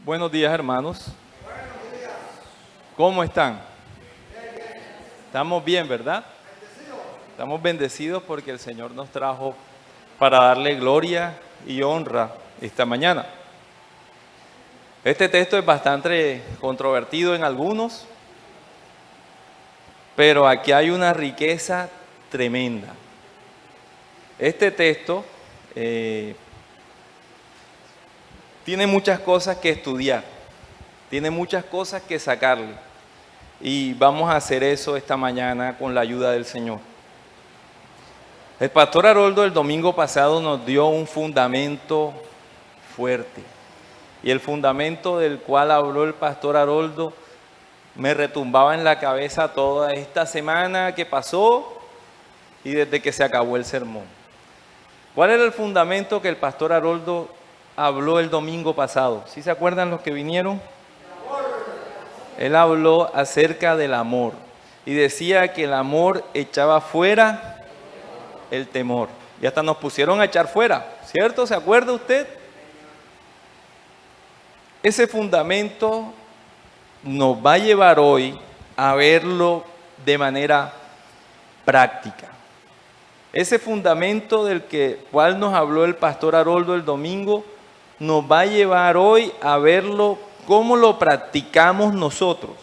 Buenos días, hermanos. ¿Cómo están? Estamos bien, ¿verdad? Estamos bendecidos porque el Señor nos trajo para darle gloria y honra esta mañana. Este texto es bastante controvertido en algunos, pero aquí hay una riqueza tremenda. Este texto tiene muchas cosas que estudiar, tiene muchas cosas que sacarle, y vamos a hacer eso esta mañana con la ayuda del Señor. El pastor Haroldo el domingo pasado nos dio un fundamento fuerte, y el fundamento del cual habló el pastor Haroldo me retumbaba en la cabeza toda esta semana que pasó y desde que se acabó el sermón. ¿Cuál era el fundamento que el pastor Haroldo habló el domingo pasado? ¿Sí se acuerdan los que vinieron? Él habló acerca del amor y decía que el amor echaba fuera el temor. Y hasta nos pusieron a echar fuera, ¿cierto? ¿Se acuerda usted? Ese fundamento nos va a llevar hoy a verlo de manera práctica. Ese fundamento del cual nos habló el pastor Haroldo el domingo nos va a llevar hoy a verlo cómo lo practicamos nosotros,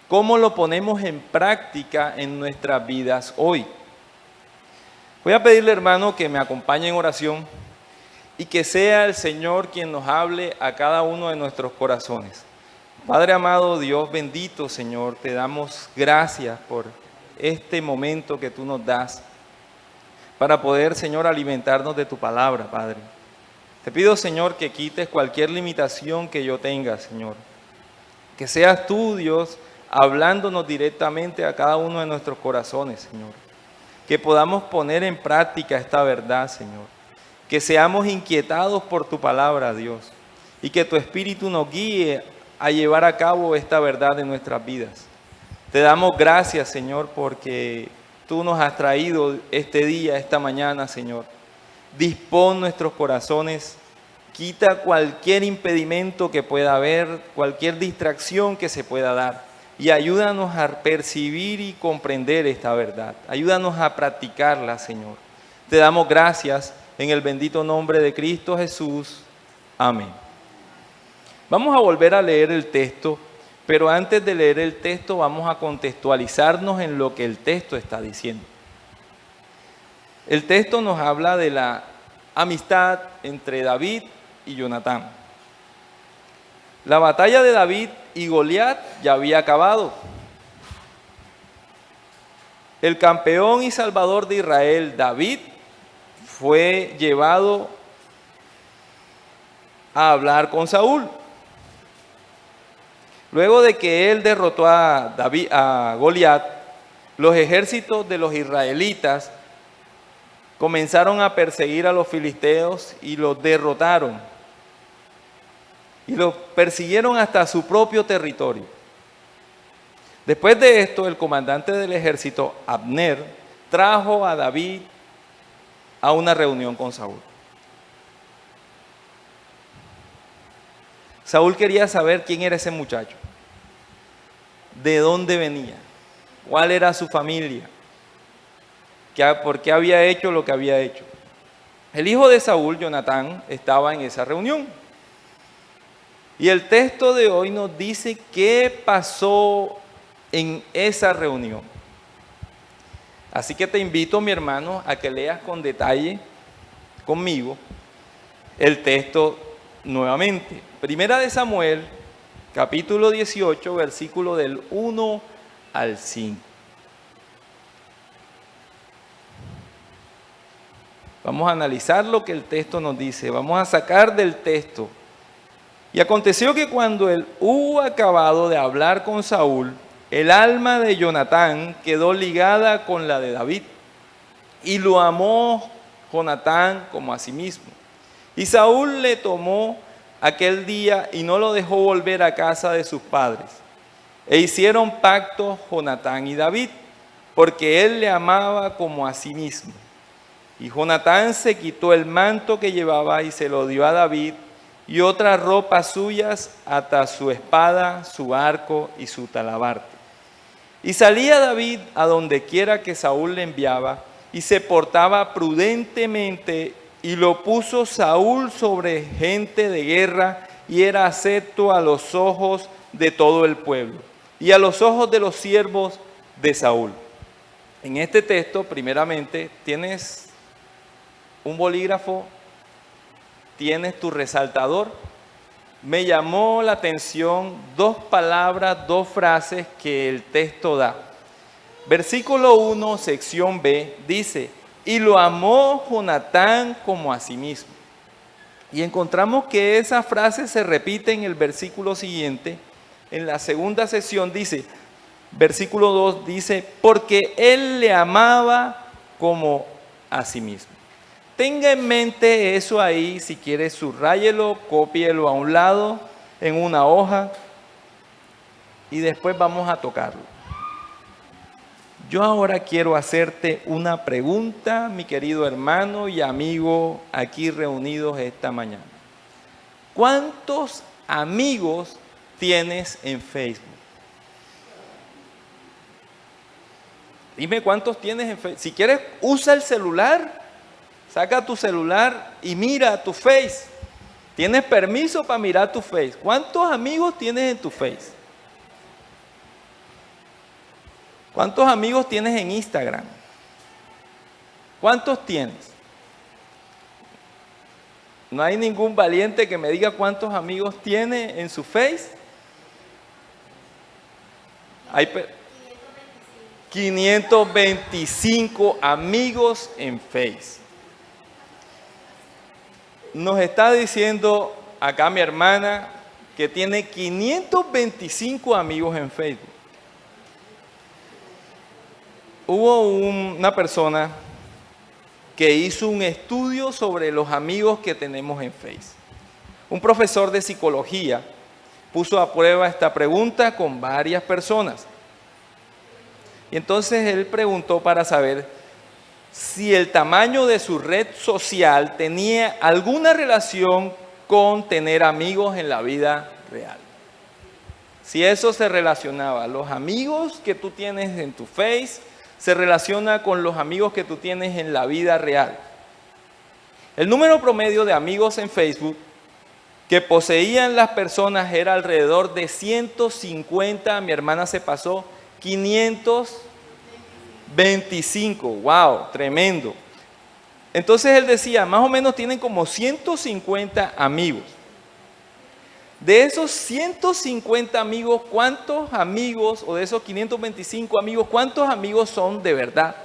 cómo lo ponemos en práctica en nuestras vidas hoy. Voy a pedirle, hermano, que me acompañe en oración y que sea el Señor quien nos hable a cada uno de nuestros corazones. Padre amado, Dios bendito, Señor, te damos gracias por este momento que tú nos das para poder, Señor, alimentarnos de tu palabra, Padre. Te pido, Señor, que quites cualquier limitación que yo tenga, Señor. Que seas tú, Dios, hablándonos directamente a cada uno de nuestros corazones, Señor. Que podamos poner en práctica esta verdad, Señor. Que seamos inquietados por tu palabra, Dios. Y que tu Espíritu nos guíe a llevar a cabo esta verdad en nuestras vidas. Te damos gracias, Señor, porque tú nos has traído este día, esta mañana, Señor. Dispón nuestros corazones, quita cualquier impedimento que pueda haber, cualquier distracción que se pueda dar, y ayúdanos a percibir y comprender esta verdad. Ayúdanos a practicarla, Señor. Te damos gracias en el bendito nombre de Cristo Jesús. Amén. Vamos a volver a leer el texto, pero antes de leer el texto vamos a contextualizarnos en lo que el texto está diciendo. El texto nos habla de la amistad entre David y Jonatán. La batalla de David y Goliat ya había acabado. El campeón y salvador de Israel, David, fue llevado a hablar con Saúl. Luego de que él derrotó a Goliat, los ejércitos de los israelitas comenzaron a perseguir a los filisteos y los derrotaron. Y los persiguieron hasta su propio territorio. Después de esto, el comandante del ejército, Abner, trajo a David a una reunión con Saúl. Saúl quería saber quién era ese muchacho, de dónde venía, cuál era su familia, por qué había hecho lo que había hecho. El hijo de Saúl, Jonatán, estaba en esa reunión. Y el texto de hoy nos dice qué pasó en esa reunión. Así que te invito, mi hermano, a que leas con detalle conmigo el texto nuevamente. Primera de Samuel, capítulo 18, versículo del 1 al 5. Vamos a analizar lo que el texto nos dice. Vamos a sacar del texto. Y aconteció que cuando él hubo acabado de hablar con Saúl, el alma de Jonatán quedó ligada con la de David. Y lo amó Jonatán como a sí mismo. Y Saúl le tomó aquel día y no lo dejó volver a casa de sus padres. E hicieron pacto Jonatán y David, porque él le amaba como a sí mismo. Y Jonatán se quitó el manto que llevaba y se lo dio a David, y otras ropas suyas, hasta su espada, su arco y su talabarte. Y salía David a donde quiera que Saúl le enviaba, y se portaba prudentemente, y lo puso Saúl sobre gente de guerra, y era acepto a los ojos de todo el pueblo, y a los ojos de los siervos de Saúl. En este texto, primeramente, tienes un bolígrafo, tienes tu resaltador. Me llamó la atención dos palabras, dos frases que el texto da. Versículo 1, sección B, dice, y lo amó Jonatán como a sí mismo. Y encontramos que esa frase se repite en el versículo siguiente. En la segunda sección dice, versículo 2 dice, porque él le amaba como a sí mismo. Tenga en mente eso ahí, si quiere subráyelo, cópielo a un lado, en una hoja, y después vamos a tocarlo. Yo ahora quiero hacerte una pregunta, mi querido hermano y amigo aquí reunidos esta mañana. ¿Cuántos amigos tienes en Facebook? Dime cuántos tienes en Facebook. Si quieres, usa el celular. Saca tu celular y mira tu Face. Tienes permiso para mirar tu Face. ¿Cuántos amigos tienes en tu Face? ¿Cuántos amigos tienes en Instagram? ¿Cuántos tienes? ¿No hay ningún valiente que me diga cuántos amigos tiene en su Face? Hay 525 amigos en Face. Nos está diciendo acá mi hermana que tiene 525 amigos en Facebook. Hubo una persona que hizo un estudio sobre los amigos que tenemos en Facebook. Un profesor de psicología puso a prueba esta pregunta con varias personas. Y entonces él preguntó para saber si el tamaño de su red social tenía alguna relación con tener amigos en la vida real. Si eso se relacionaba, los amigos que tú tienes en tu Face se relaciona con los amigos que tú tienes en la vida real. El número promedio de amigos en Facebook que poseían las personas era alrededor de 150, mi hermana se pasó, 525, wow, tremendo. Entonces él decía, más o menos tienen como 150 amigos. De esos 150 amigos, ¿cuántos amigos, o de esos 525 amigos, cuántos amigos son de verdad?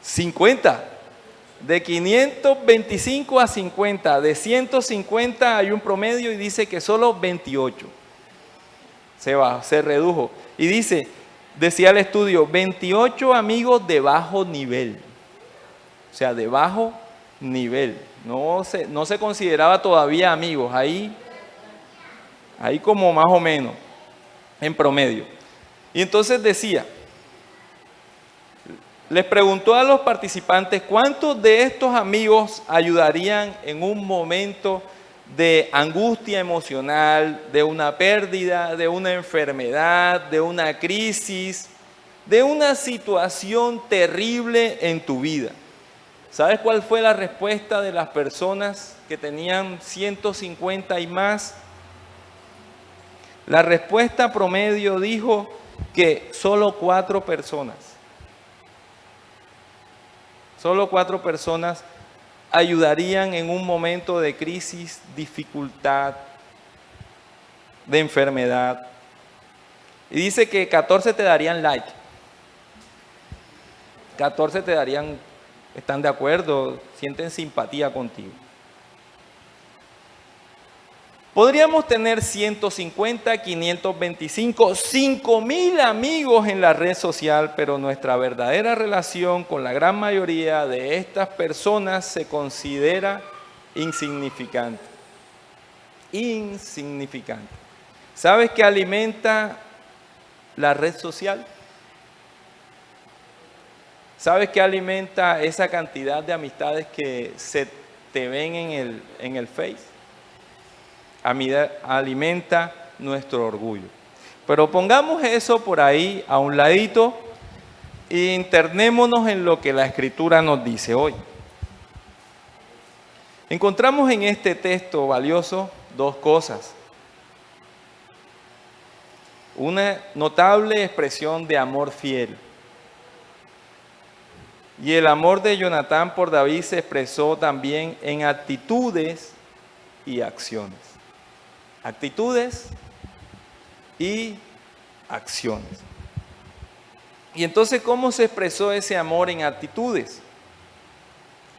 50. De 525 a 50, de 150 hay un promedio y dice que solo 28. Se redujo. Y dice, decía el estudio, 28 amigos de bajo nivel. O sea, de bajo nivel. No se consideraba todavía amigos. Ahí como más o menos, en promedio. Y entonces decía, les preguntó a los participantes, ¿cuántos de estos amigos ayudarían en un momento de angustia emocional, de una pérdida, de una enfermedad, de una crisis, de una situación terrible en tu vida? ¿Sabes cuál fue la respuesta de las personas que tenían 150 y más? La respuesta promedio dijo que solo 4 personas ayudarían en un momento de crisis, dificultad, de enfermedad. Y dice que 14 te darían like. 14 te darían, están de acuerdo, sienten simpatía contigo. Podríamos tener 150, 525, 5,000 amigos en la red social, pero nuestra verdadera relación con la gran mayoría de estas personas se considera insignificante. Insignificante. ¿Sabes qué alimenta la red social? ¿Sabes qué alimenta esa cantidad de amistades que se te ven en el Face? Alimenta nuestro orgullo. Pero pongamos eso por ahí a un ladito e internémonos en lo que la Escritura nos dice hoy. Encontramos en este texto valioso dos cosas. Una notable expresión de amor fiel. Y el amor de Jonatán por David se expresó también en actitudes y acciones. Actitudes y acciones. Y entonces, ¿cómo se expresó ese amor en actitudes?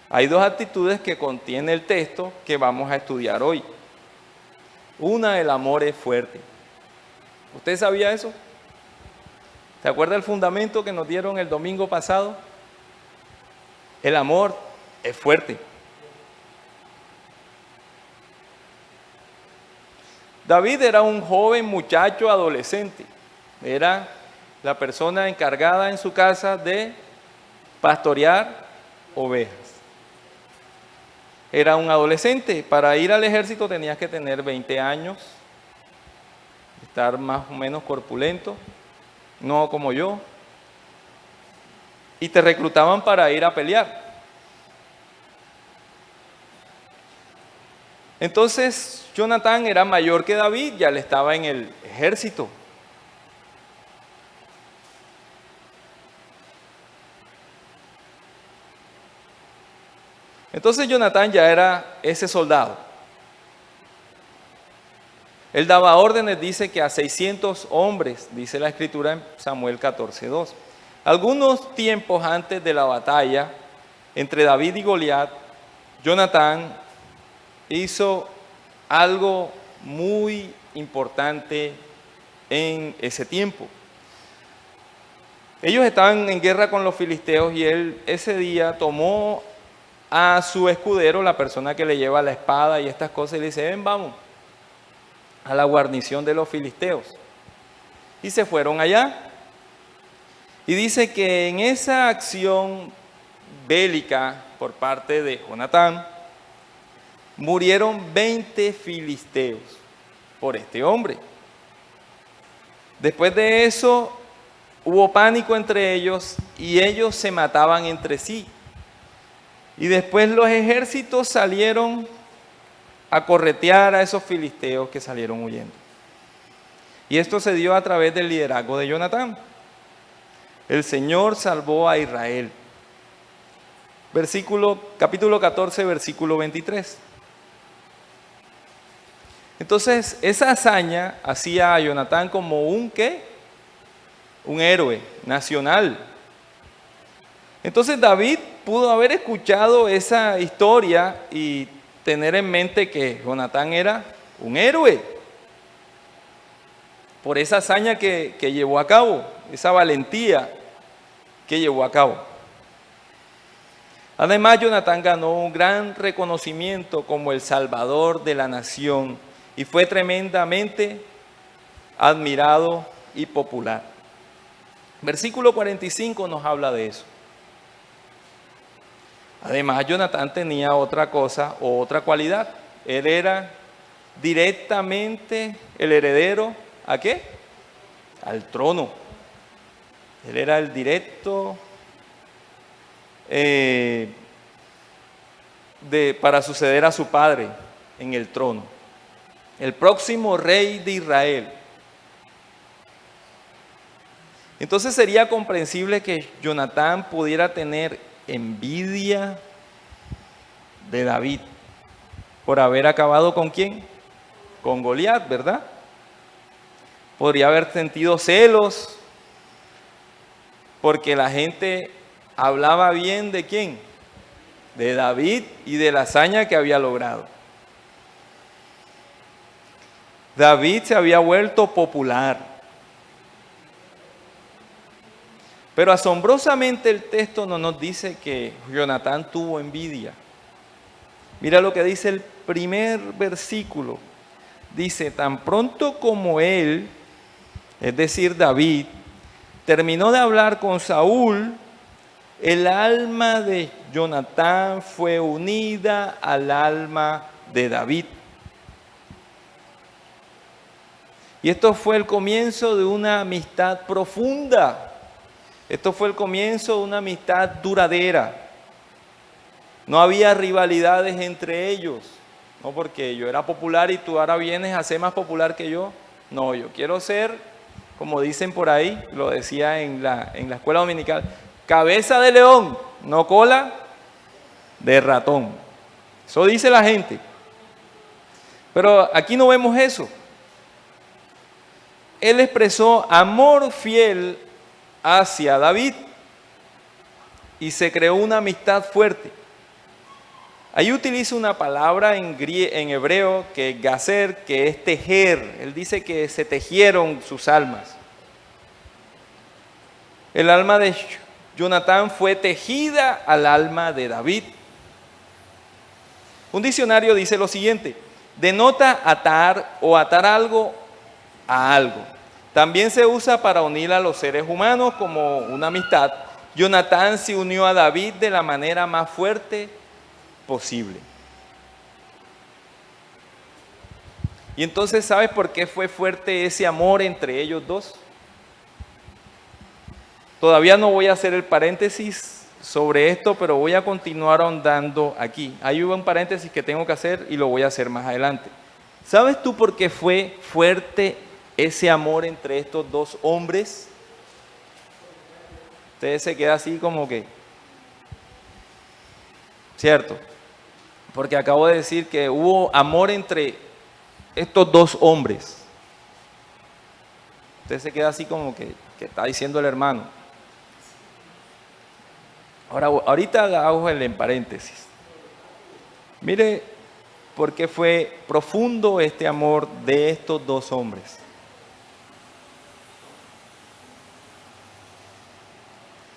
Hay dos actitudes que contiene el texto que vamos a estudiar hoy. Una, el amor es fuerte. ¿Usted sabía eso? ¿Se acuerda el fundamento que nos dieron el domingo pasado? El amor es fuerte. David era un joven muchacho adolescente. Era la persona encargada en su casa de pastorear ovejas. Era un adolescente. Para ir al ejército tenías que tener 20 años, estar más o menos corpulento, no como yo. Y te reclutaban para ir a pelear. Entonces, Jonatán era mayor que David, ya le estaba en el ejército. Entonces, Jonatán ya era ese soldado. Él daba órdenes, dice que a 600 hombres, dice la Escritura en Samuel 14:2. Algunos tiempos antes de la batalla entre David y Goliat, Jonatán hizo algo muy importante en ese tiempo. Ellos estaban en guerra con los filisteos y él ese día tomó a su escudero, la persona que le lleva la espada y estas cosas, y le dice: ven, vamos a la guarnición de los filisteos. Y se fueron allá. Y dice que en esa acción bélica por parte de Jonatán, murieron 20 filisteos por este hombre. Después de eso, hubo pánico entre ellos y ellos se mataban entre sí. Y después los ejércitos salieron a corretear a esos filisteos que salieron huyendo. Y esto se dio a través del liderazgo de Jonatán. El Señor salvó a Israel. Capítulo 14, versículo 23. Entonces, esa hazaña hacía a Jonatán como un héroe nacional. Entonces David pudo haber escuchado esa historia y tener en mente que Jonatán era un héroe por esa hazaña que llevó a cabo, esa valentía que llevó a cabo. Además, Jonatán ganó un gran reconocimiento como el salvador de la nación y fue tremendamente admirado y popular. Versículo 45 nos habla de eso. Además, Jonatán tenía otra cosa o otra cualidad. Él era directamente el heredero, ¿a qué? Al trono. Él era el directo para suceder a su padre en el trono. El próximo rey de Israel. Entonces sería comprensible que Jonatán pudiera tener envidia de David por haber acabado ¿con quién? Con Goliat, ¿verdad? Podría haber sentido celos porque la gente hablaba bien ¿de quién? De David y de la hazaña que había logrado. David se había vuelto popular. Pero asombrosamente el texto no nos dice que Jonatán tuvo envidia. Mira lo que dice el primer versículo. Dice: tan pronto como él, es decir David, terminó de hablar con Saúl, El alma de Jonatán fue unida al alma de David. Y esto fue el comienzo de una amistad profunda. Esto fue el comienzo de una amistad duradera. No había rivalidades entre ellos. No porque yo era popular y tú ahora vienes a ser más popular que yo. No, yo quiero ser, como dicen por ahí, lo decía en la escuela dominical, cabeza de león, no cola de ratón. Eso dice la gente. Pero aquí no vemos eso. Él expresó amor fiel hacia David y se creó una amistad fuerte. Ahí utiliza una palabra en hebreo que es gazer, que es tejer. Él dice que se tejieron sus almas. El alma de Jonatán fue tejida al alma de David. Un diccionario dice lo siguiente: denota atar o atar algo a algo. También se usa para unir a los seres humanos como una amistad. Jonatán se unió a David de la manera más fuerte posible. Y entonces, ¿sabes por qué fue fuerte ese amor entre ellos dos? Todavía no voy a hacer el paréntesis sobre esto, pero voy a continuar ahondando aquí. Hay un paréntesis que tengo que hacer y lo voy a hacer más adelante. ¿Sabes tú por qué fue fuerte ese amor entre estos dos hombres? Ustedes se quedan así como que, ¿cierto? Porque acabo de decir que hubo amor entre estos dos hombres. Usted se queda así como que está diciendo el hermano. Ahorita hago el en paréntesis. Mire por qué fue profundo este amor de estos dos hombres.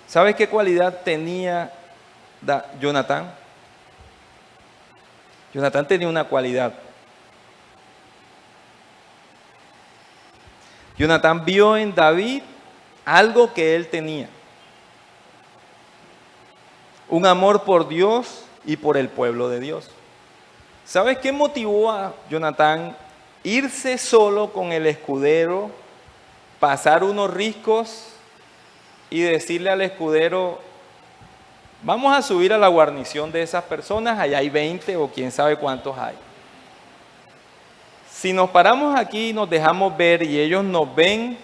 ¿Sabes qué cualidad tenía Jonatán? Jonatán tenía una cualidad. Jonatán vio en David algo que él tenía. Un amor por Dios y por el pueblo de Dios. ¿Sabes qué motivó a Jonatán irse solo con el escudero, pasar unos riscos y decirle al escudero: vamos a subir a la guarnición de esas personas, allá hay 20 o quién sabe cuántos hay? Si nos paramos aquí y nos dejamos ver y ellos nos ven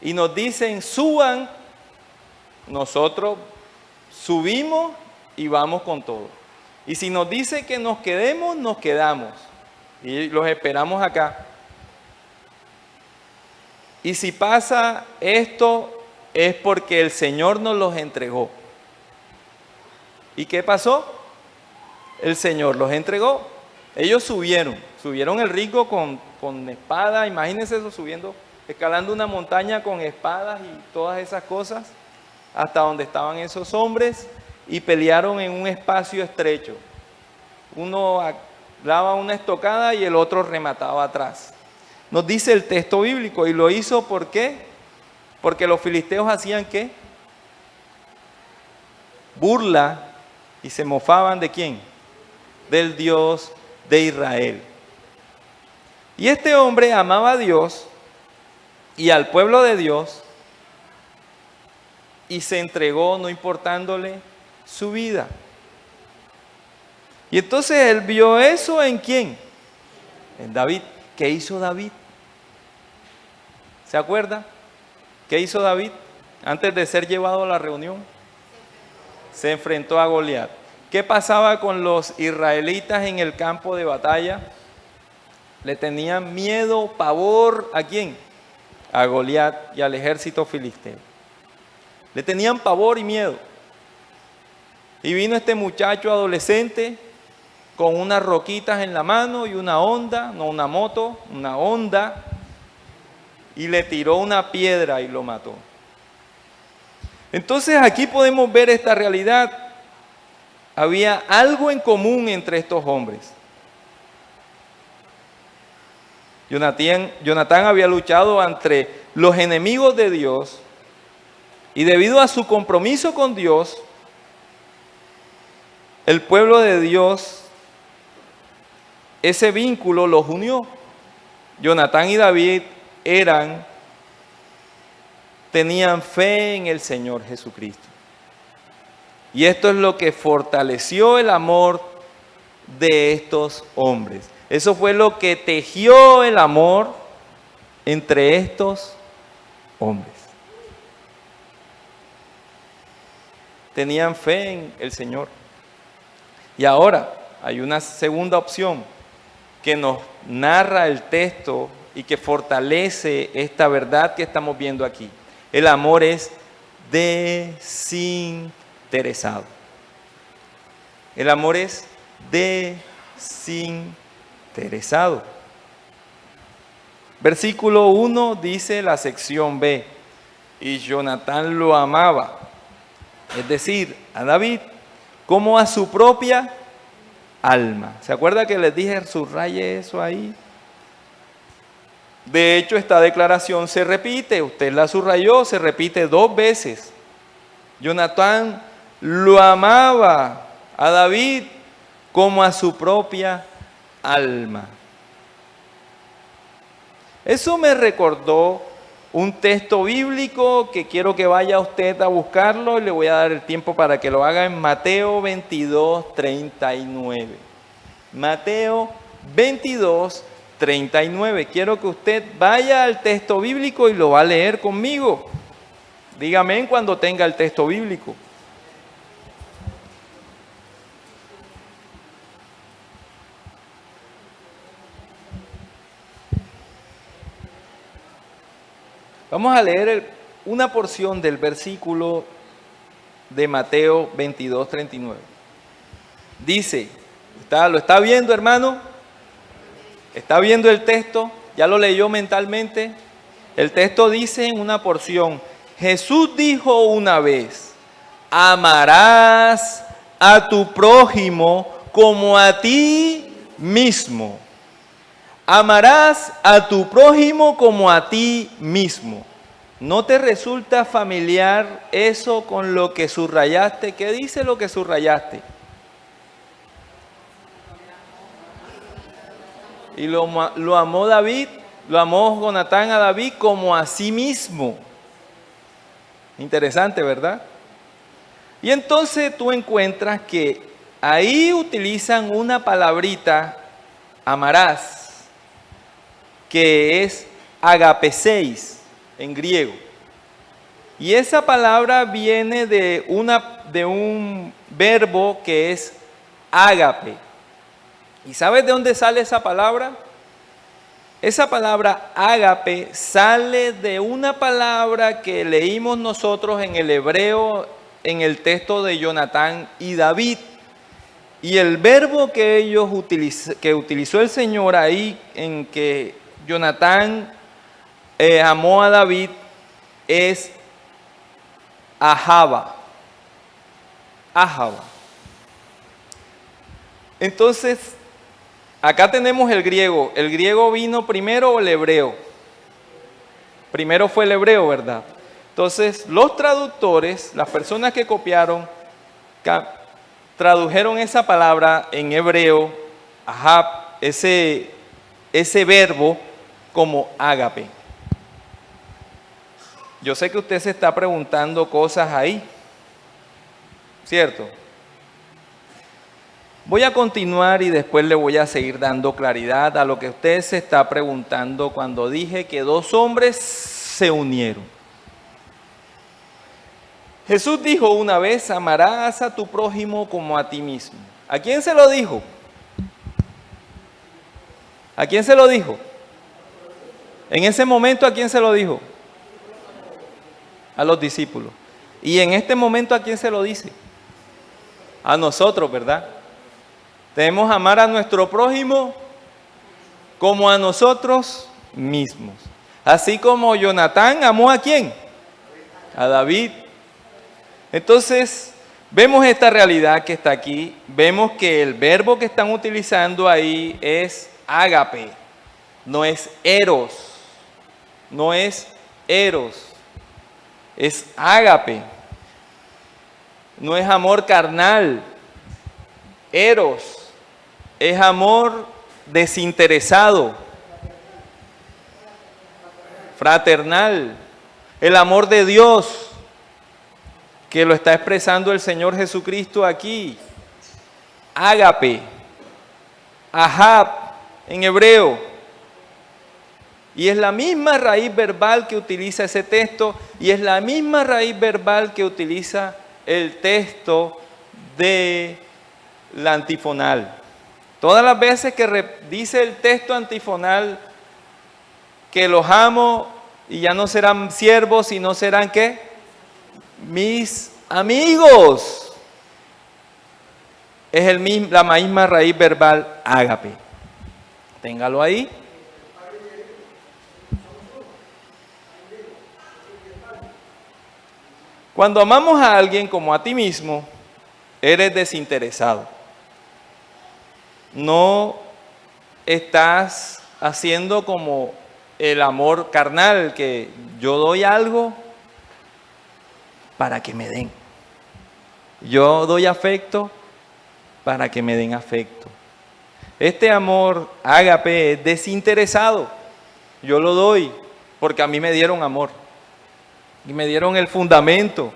y nos dicen suban, nosotros subimos y vamos con todo. Y si nos dice que nos quedemos, nos quedamos y los esperamos acá. Y si pasa esto es porque el Señor nos los entregó. ¿Y qué pasó? El Señor los entregó. Ellos subieron el río con espada. Imagínense eso, escalando una montaña con espadas y todas esas cosas, hasta donde estaban esos hombres, y pelearon en un espacio estrecho. Uno daba una estocada y el otro remataba atrás. Nos dice el texto bíblico, y lo hizo ¿por qué? Porque los filisteos hacían ¿qué? Burla, y se mofaban ¿de quién? Del Dios de Israel. Y este hombre amaba a Dios y al pueblo de Dios y se entregó no importándole su vida. Y entonces él vio eso ¿en quién? En David. ¿Qué hizo David? ¿Se acuerda? ¿Qué hizo David antes de ser llevado a la reunión? Se enfrentó a Goliat. ¿Qué pasaba con los israelitas en el campo de batalla? Le tenían miedo, pavor, ¿a quién? A Goliat y al ejército filisteo. Le tenían pavor y miedo. Y vino este muchacho adolescente con unas roquitas en la mano y una honda, no una moto, una honda, y le tiró una piedra y lo mató. Entonces aquí podemos ver esta realidad. Había algo en común entre estos hombres. Jonatán había luchado entre los enemigos de Dios Y debido a su compromiso con Dios, el pueblo de Dios, ese vínculo los unió. Jonatán y David tenían fe en el Señor Jesucristo. Y esto es lo que fortaleció el amor de estos hombres. Eso fue lo que tejió el amor entre estos hombres. Tenían fe en el Señor. Y ahora hay una segunda opción que nos narra el texto y que fortalece esta verdad que estamos viendo aquí. El amor es desinteresado. El amor es desinteresado. Versículo 1 dice la sección B, y Jonatán lo amaba, es decir, a David, como a su propia alma. ¿Se acuerda que les dije subraye eso ahí? De hecho, esta declaración se repite, usted la subrayó, se repite 2 veces. Jonatán lo amaba a David como a su propia alma. Eso me recordó un texto bíblico que quiero que vaya usted a buscarlo y le voy a dar el tiempo para que lo haga en Mateo 22, 39. Mateo 22, 39. Quiero que usted vaya al texto bíblico y lo va a leer conmigo. Dígame cuando tenga el texto bíblico. Vamos a leer una porción del versículo de Mateo 22, 39. Dice, ¿lo está viendo, hermano? ¿Está viendo el texto? ¿Ya lo leyó mentalmente? El texto dice en una porción, Jesús dijo una vez, amarás a tu prójimo como a ti mismo. Amarás a tu prójimo como a ti mismo. ¿No te resulta familiar eso con lo que subrayaste? ¿Qué dice lo que subrayaste? Y lo amó David, lo amó Jonatán a David como a sí mismo. Interesante, ¿verdad? Y entonces tú encuentras que ahí utilizan una palabrita, amarás, que es agapeseis en griego. Y esa palabra viene de un verbo que es ágape. ¿Y sabes de dónde sale esa palabra? Esa palabra ágape sale de una palabra que leímos nosotros en el hebreo, en el texto de Jonatán y David. Y el verbo que utilizó el Señor ahí, en que Jonatán amó a David, es ahaba. Ahaba. Entonces, acá tenemos el griego. ¿El griego vino primero o el hebreo? Primero fue el hebreo, ¿verdad? Entonces, los traductores, las personas que copiaron, tradujeron esa palabra en hebreo, ahab, ese verbo, como ágape. Yo sé que usted se está preguntando cosas ahí, ¿cierto? Voy a continuar y después le voy a seguir dando claridad a lo que usted se está preguntando cuando dije que 2 hombres se unieron. Jesús dijo una vez, amarás a tu prójimo como a ti mismo. ¿A quién se lo dijo? ¿A quién se lo dijo? En ese momento, ¿a quién se lo dijo? A los discípulos. Y en este momento, ¿a quién se lo dice? A nosotros, ¿verdad? Debemos amar a nuestro prójimo como a nosotros mismos. Así como Jonatán amó ¿a quién? A David. Entonces, vemos esta realidad que está aquí. Vemos que el verbo que están utilizando ahí es ágape. No es eros. No es eros. es ágape. No es amor carnal, eros, es amor desinteresado, fraternal, el amor de Dios, que lo está expresando el Señor Jesucristo aquí. Ágape, ahab en hebreo. Y es la misma raíz verbal que utiliza ese texto y es la misma raíz verbal que utiliza el texto de la antifonal. Todas las veces que dice el texto antifonal que los amo y ya no serán siervos, sino serán ¿qué? Mis amigos. Es la misma raíz verbal ágape. Téngalo ahí. Cuando amamos a alguien como a ti mismo, eres desinteresado. No estás haciendo como el amor carnal, que yo doy algo para que me den. Yo doy afecto para que me den afecto. Este amor ágape es desinteresado. Yo lo doy porque a mí me dieron amor. Y me dieron el fundamento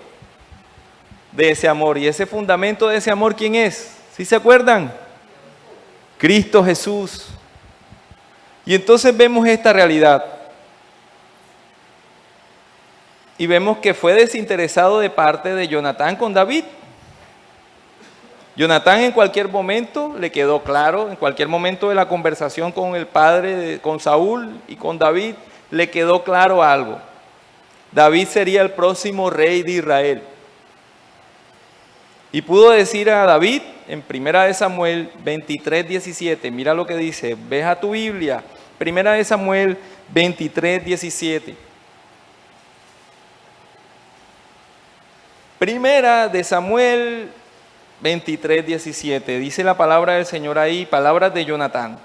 de ese amor. Y ese fundamento de ese amor, ¿quién es? ¿Sí se acuerdan? Cristo Jesús. Y entonces vemos esta realidad. Y vemos que fue desinteresado de parte de Jonatán con David. Jonatán en cualquier momento le quedó claro, en cualquier momento de la conversación con el padre, con Saúl y con David, le quedó claro algo. David sería el próximo rey de Israel. Y pudo decir a David en 1 Samuel 23, 17, mira lo que dice, ves a tu Biblia, 1 Samuel 23, 17. 1 Samuel 23, 17, dice la palabra del Señor ahí, palabras de Jonatán.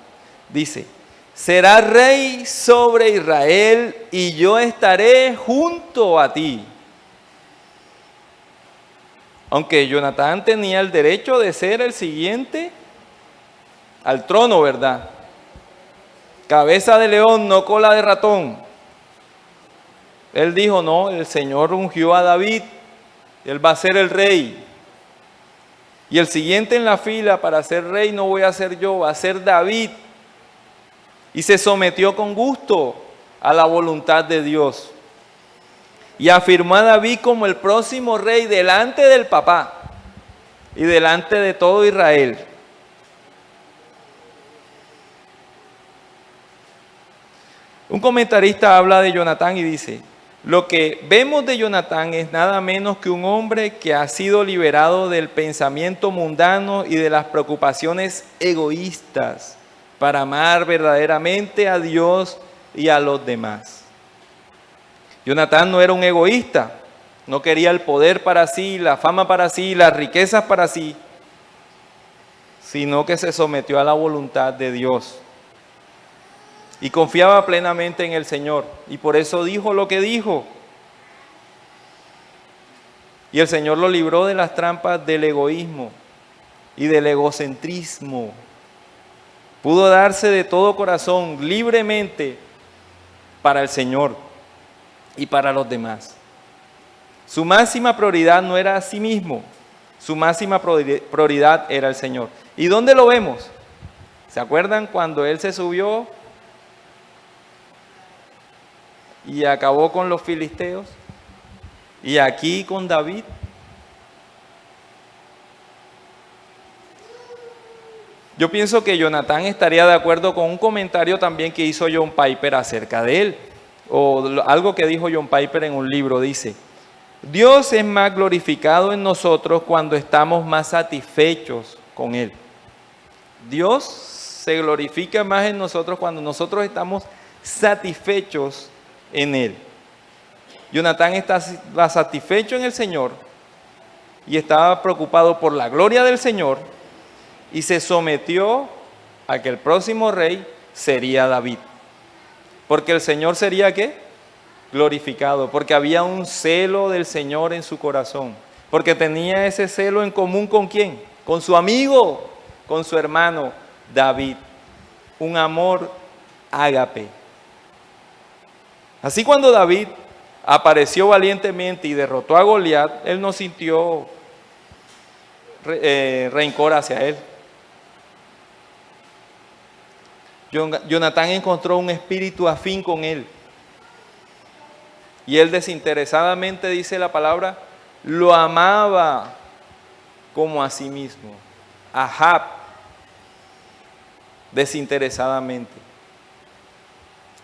Dice, serás rey sobre Israel y yo estaré junto a ti. Aunque Jonatán tenía el derecho de ser el siguiente al trono, ¿verdad? Cabeza de león, no cola de ratón. Él dijo, no, el Señor ungió a David, él va a ser el rey. Y el siguiente en la fila para ser rey no voy a ser yo, va a ser David. Y se sometió con gusto a la voluntad de Dios. Y afirmó a David como el próximo rey delante del papá y delante de todo Israel. Un comentarista habla de Jonatán y dice, lo que vemos de Jonatán es nada menos que un hombre que ha sido liberado del pensamiento mundano y de las preocupaciones egoístas para amar verdaderamente a Dios y a los demás. Jonatán no era un egoísta, no quería el poder para sí, la fama para sí, las riquezas para sí, sino que se sometió a la voluntad de Dios y confiaba plenamente en el Señor, y por eso dijo lo que dijo. Y el Señor lo libró de las trampas del egoísmo y del egocentrismo. Pudo darse de todo corazón, libremente, para el Señor y para los demás. Su máxima prioridad no era a sí mismo, su máxima prioridad era el Señor. ¿Y dónde lo vemos? ¿Se acuerdan cuando él se subió y acabó con los filisteos? Y aquí con David. Yo pienso que Jonatán estaría de acuerdo con un comentario también que hizo John Piper acerca de él, o algo que dijo John Piper en un libro. Dice, Dios es más glorificado en nosotros cuando estamos más satisfechos con Él. Dios se glorifica más en nosotros cuando nosotros estamos satisfechos en Él. Jonatán estaba satisfecho en el Señor y estaba preocupado por la gloria del Señor y se sometió a que el próximo rey sería David. Porque el Señor sería ¿qué? glorificado, porque había un celo del Señor en su corazón, porque tenía ese celo en común ¿con quién? Con su amigo, con su hermano David, un amor ágape. Así cuando David apareció valientemente y derrotó a Goliat, él no sintió rencor hacia él. Jonatán encontró un espíritu afín con él. Y él desinteresadamente, dice la palabra, lo amaba como a sí mismo. Ahab, desinteresadamente.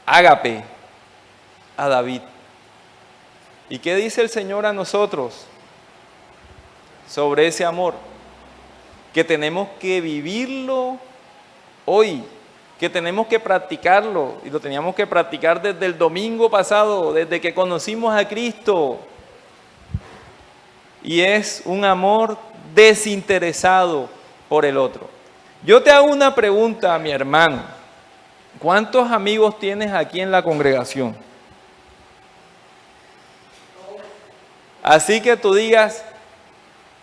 Ágape, a David. ¿Y qué dice el Señor a nosotros sobre ese amor? Que tenemos que vivirlo hoy, que tenemos que practicarlo, y lo teníamos que practicar desde el domingo pasado, desde que conocimos a Cristo. Y es un amor desinteresado por el otro. Yo te hago una pregunta, mi hermano. ¿Cuántos amigos tienes aquí en la congregación? Así que tú digas,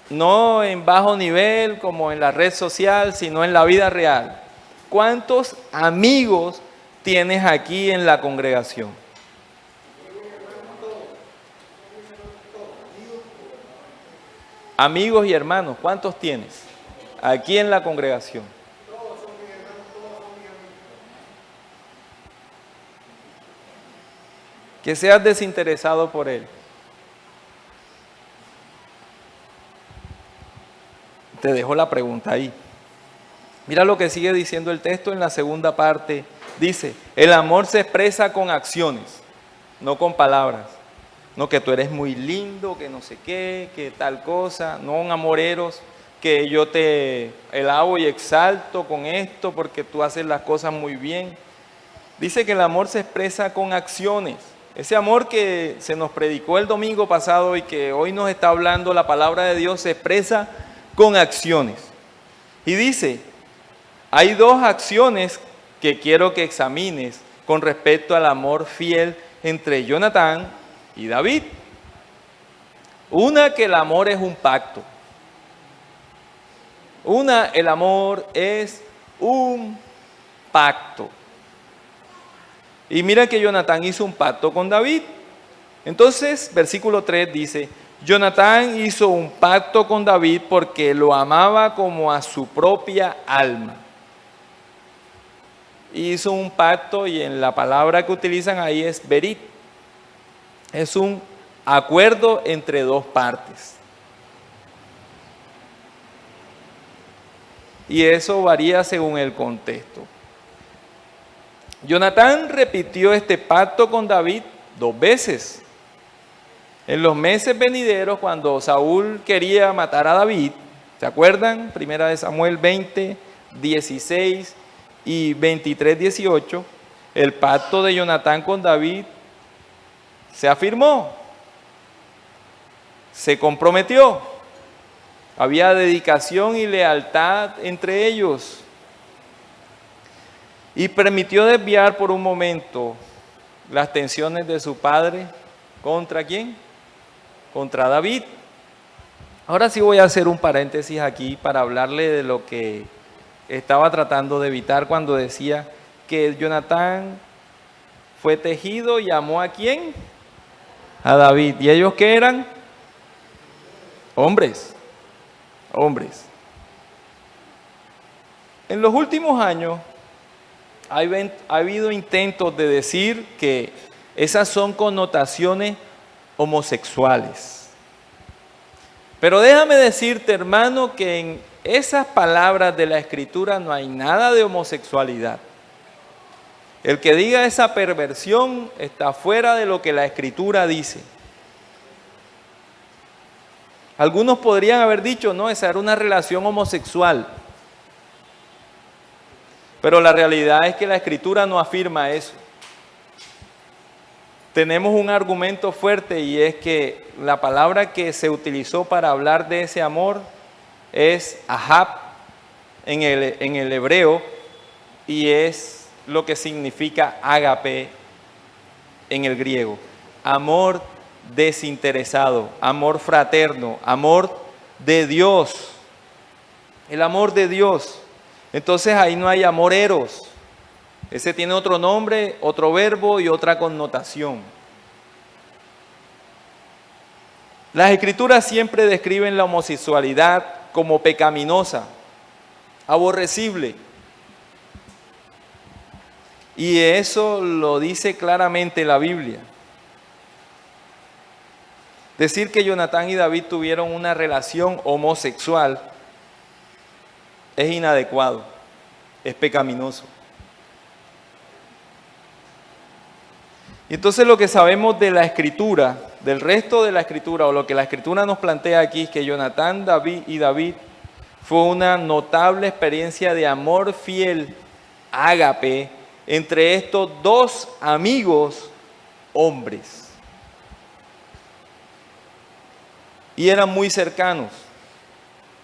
no en bajo nivel como en la red social, sino en la vida real. ¿Cuántos amigos tienes aquí en la congregación? Amigos y hermanos, ¿cuántos tienes aquí en la congregación? Que seas desinteresado por él. Te dejo la pregunta ahí. Mira lo que sigue diciendo el texto en la segunda parte. Dice, el amor se expresa con acciones, no con palabras. No que tú eres muy lindo, que no sé qué, que tal cosa. No un amoreros, que yo te alabo y exalto con esto porque tú haces las cosas muy bien. Dice que el amor se expresa con acciones. Ese amor que se nos predicó el domingo pasado y que hoy nos está hablando la palabra de Dios se expresa con acciones. Y dice, hay dos acciones que quiero que examines con respecto al amor fiel entre Jonatán y David. Una, que el amor es un pacto. El amor es un pacto. Y mira que Jonatán hizo un pacto con David. Entonces, versículo 3 dice, Jonatán hizo un pacto con David porque lo amaba como a su propia alma. Hizo un pacto, y en la palabra que utilizan ahí es berit. Es un acuerdo entre dos partes. Y eso varía según el contexto. Jonatán repitió este pacto con David 2 veces. En los meses venideros, cuando Saúl quería matar a David, ¿se acuerdan? Primera de Samuel 20, 16 y 23, 18, el pacto de Jonatán con David se afirmó, se comprometió, había dedicación y lealtad entre ellos, y permitió desviar por un momento las tensiones de su padre. ¿Contra quién? Contra David. Ahora sí voy a hacer un paréntesis aquí para hablarle de lo que estaba tratando de evitar cuando decía que Jonatán fue tejido y amó ¿a quién? A David. ¿Y ellos qué eran? Hombres. Hombres. En los últimos años ha habido intentos de decir que esas son connotaciones homosexuales. Pero déjame decirte, hermano, que en esas palabras de la Escritura no hay nada de homosexualidad. El que diga esa perversión está fuera de lo que la Escritura dice. Algunos podrían haber dicho, no, esa era una relación homosexual. Pero la realidad es que la Escritura no afirma eso. Tenemos un argumento fuerte, y es que la palabra que se utilizó para hablar de ese amor es ahab en el hebreo, y es lo que significa ágape en el griego. amor desinteresado, amor fraterno, amor de Dios, el amor de Dios. Entonces ahí no hay amor eros, ese tiene otro nombre, otro verbo y otra connotación. Las Escrituras siempre describen la homosexualidad como pecaminosa, aborrecible. Y eso lo dice claramente la Biblia. Decir que Jonatán y David tuvieron una relación homosexual es inadecuado, es pecaminoso. Y entonces lo que sabemos de la Escritura, del resto de la Escritura, o lo que la Escritura nos plantea aquí, es que Jonatán y David fue una notable experiencia de amor fiel, ágape, entre estos dos amigos hombres. Y eran muy cercanos.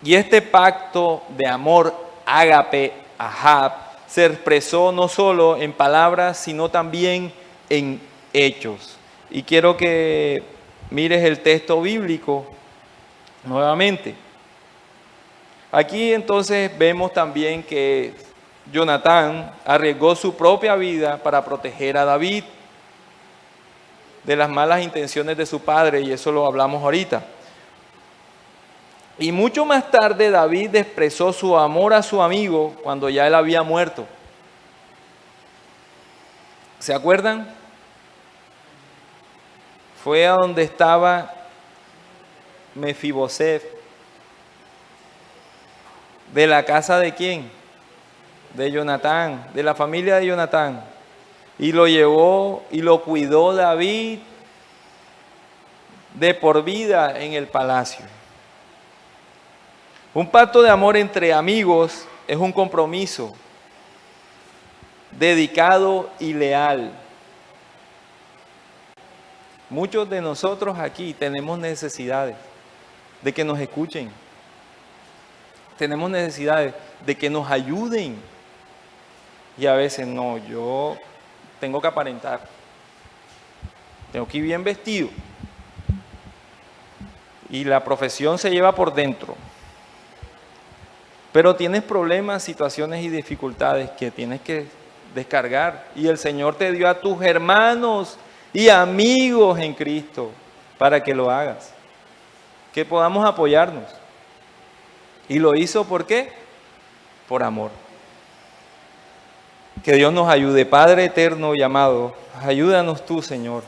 Y este pacto de amor ágape, ahab, se expresó no solo en palabras, sino también en hechos. Y quiero que mires el texto bíblico nuevamente. Aquí entonces vemos también que Jonatán arriesgó su propia vida para proteger a David de las malas intenciones de su padre, y eso lo hablamos ahorita. Y mucho más tarde David expresó su amor a su amigo cuando ya él había muerto. ¿Se acuerdan? Fue a donde estaba Mefiboset. ¿De la casa de quién? De Jonatán, de la familia de Jonatán. Y lo llevó y lo cuidó David de por vida en el palacio. Un pacto de amor entre amigos es un compromiso dedicado y leal. Muchos de nosotros aquí tenemos necesidades de que nos escuchen. Tenemos necesidades de que nos ayuden. Y a veces no, yo tengo que aparentar. Tengo que ir bien vestido. Y la profesión se lleva por dentro. Pero tienes problemas, situaciones y dificultades que tienes que descargar. Y el Señor te dio a tus hermanos y amigos en Cristo para que lo hagas. Que podamos apoyarnos. Y lo hizo ¿por qué? Por amor. Que Dios nos ayude. Padre eterno y amado, ayúdanos tú, Señor.